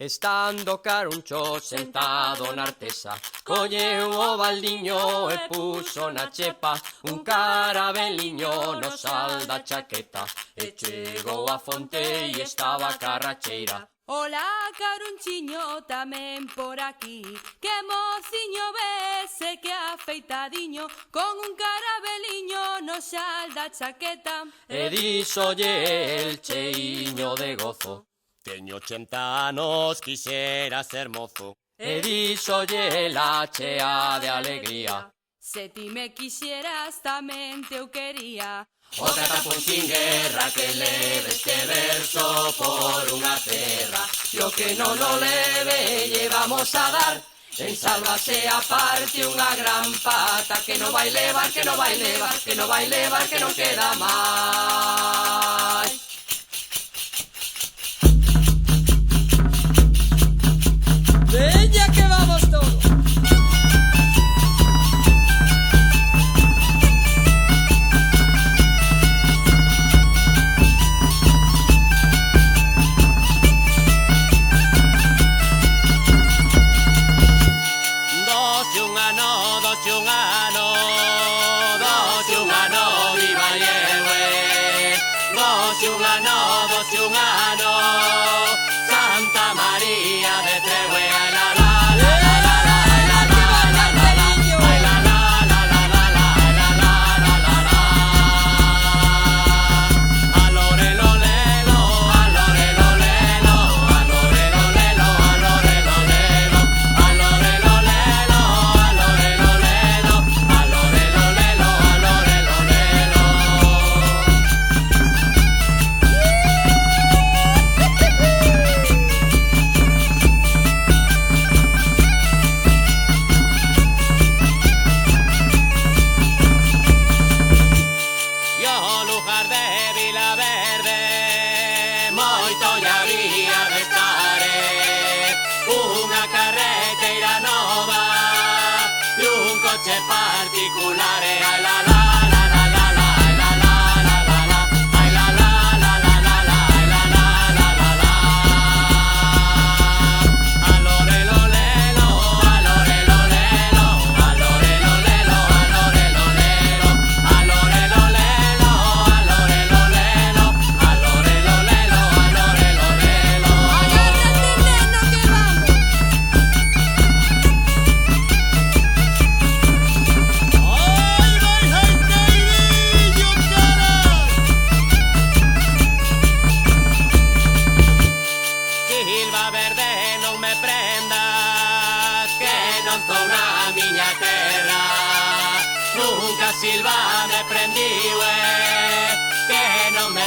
Estando Caruncho sentado na artesa, colleu o baldiño e puxo na chepa un carabeliño no sal da chaqueta. E chegou a fonte e estaba a carracheira. Ola, Carunchiño, tamén por aquí, que mociño vese que afeitadiño, con un carabeliño no xal da chaqueta. E díxolle el cheiño de gozo: teño 80 anos, quixera ser mozo. E díxolle la chea de alegría: se ti me quixeras tamén te eu quería. O catapún sin guerra que leve este verso por unha terra, e o que non lo leve lle vamos a dar en sálvase a parte unha gran pata, que non vai levar, que non vai levar, que non vai levar, que non queda máis. Veña que vamos todos. Santa María de Trehue, ay la la la la la la la la la la la, ay la la la la la la la la la la. Alore lo lelo, alore lo lelo, alore lo lelo, alore lo lelo, alore lo lelo, alore lo lelo, alore lo lelo, alore lo lelo. Particolare, ay la la la la la la, ay la la la la la, ay la la la la la la, ay la la la la la. Alore lo lelo, alore lo lelo, alore lo lelo, alore lo lelo, alore lo lelo, alore lo lelo, alore lo lelo, alore lo lelo. Agárrate, neno, que vamos. Nunca Silva me prendiu, que non me